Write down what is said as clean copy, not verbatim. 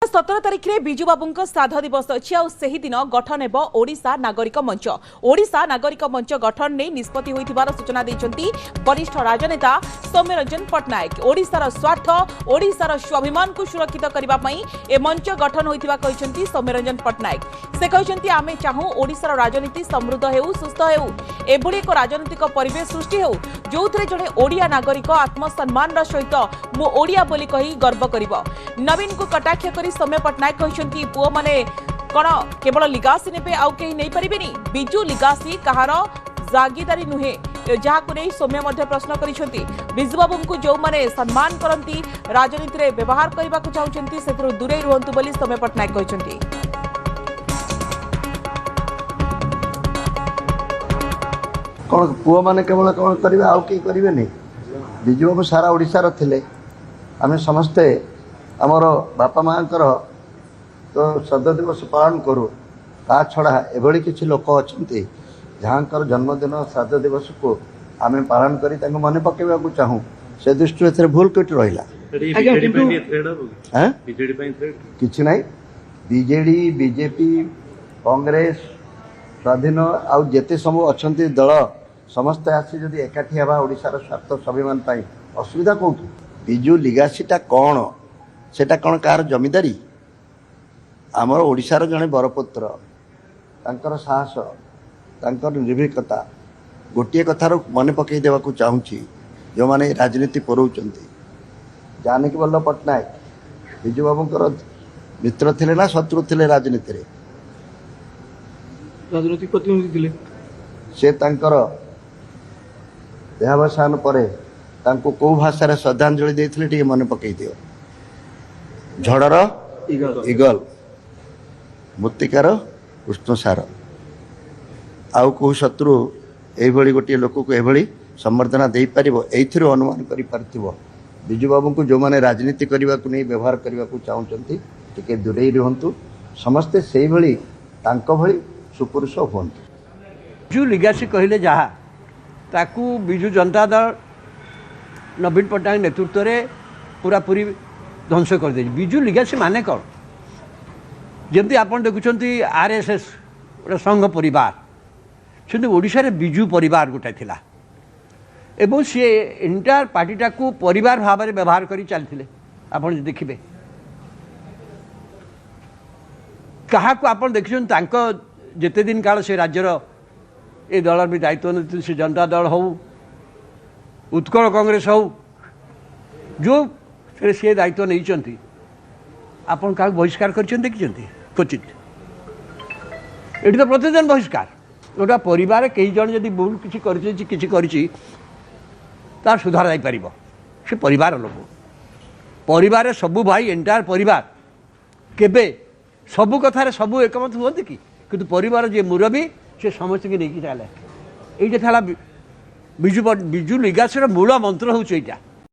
17 तारिख में बिजु बाबू श्राद्ध दिवस अच्छी आई दिन गठन हेब ओडिशा नागरिक मंच। ओडिशा नागरिक मंच गठन नहीं निष्पत्ति होइथिबार सूचना देइछंती वरिष्ठ राजनेता सौम्यरंजन पट्टनायक। ओडिशार स्वार्थ ओडिशार स्वाभिमान को सुरक्षित करबा पई ए मंच गठन होइथिबा कहिसंती सौम्यरंजन पट्टनायक। से कहिसंती आमे चाहू ओडिशार राजनीति समृद्ध हेउ सुस्थ हेउ एभली एक राजनीतिक परिवेश सृष्टि हेउ जोथरे जणे ओडिया नागरिक आत्मसम्मान सहित मु ओडिया बोली कही गर्व करिवो। नवीन को कटाक्ष करी सौम्य पट्टनायक कहते पुओ माने कौन केवल लिगासी ने आउ कहीं नहीं पारिबेनी बिजु लिगासी कहार जागीदारी नुहे जहां नहीं सौम्य प्रश्न करिसेंती। बिजु बाबू को जो माने सम्मान करती राजनीति रे व्यवहार करने को चाहते से दूरे रुहतु बोली सौम्य पट्टनायक कहते। कौन पुओ माने केवल कौन करेंगे आउ कहीं करेंगे बिजु बाबू सारा ओडिशार थिले आम समस्ते आमर बापा माँ तो श्राद्ध दिवस पालन करूँ ता छड़ा एभली किसी लोक अच्छा जहाँ जन्मदिन श्राद्ध दिवस को आम पालन कर मन पकेवा चाहूँ से दृष्टि ए भूल कटी रहा कि ना बीजेडी बीजेपी कांग्रेस स्वाधीन आउ जेते सब अच्छा दल समस्ते आसी जदि एकाठी हवा ओडिशार स्वार्थ स्वाभिमान असुविधा कौटू बिजु लिगासीटा कौन सेटा कौन कार जमीदारी आमर ओडिशार जड़े बरपुत्र तांकर साहस तांकर निर्भीकता गोटे कथार मन पकई देवा चाहूँगी जो मैंने राजनीति परोचंती जानकी वल्लभ पट्टनायक बिजु बाबूंकर मित्र थिले ना शत्रु थिले राजनीति रे राजनीतिक प्रतिनिधि थिले से तांकर देहावसान परे तांको को भाषा श्रद्धांजलि देथिले टिके मन पकई दियो। झड़र इगल मृत्तिकार कृष्णसार आउ को शत्रु एभली गोटे लोक को एभली संबर्धना दे पारिबो एथिर अनुमान करि पारथिबो बिजु बाबू को जो माने राजनीति करबा को नहीं व्यवहार करबा को चाहउचंती टिके दूरे रहंतु समस्ते सेही भली तांको भली सुपुरुष होंतु। बिजु लिगासी कहले जहा ताकू बिजु जनता दल नवीन पट्टनायक नेतृत्व में पूरा पूरी ध्वंस कर दे। बिजु लिगासी माने कौन जमी आप देखुं आरएसएस गोटे संघ परिवार से ओडिशा रे बिजु परिवार गोटे थिला एवं सी एंटायर पार्टीटा को परिवार भाव में व्यवहार कर चलते आप देखिए क्या आप देखिए जिते दिन काल से राज्यर ए दल भी दायित्व नहीं से जनता दल हो उत्कल कांग्रेस हो जो से दायित्व नहीं आपन क्या बहिष्कार कर देखी क्वचित ये तो प्रतिदिन बहिष्कार गोटा परिवार कई जन जब भूल किसी तार सुधार जापर से परिवार लोक परिवार सबू भाई एंटायर परिवार केबे सबू कथार सबू एकमत हुआ कि किंतु परिवार जे मुरबी से समस्त की नहीं चले ये बिजु लिगासीर मूल मंत्र हूँ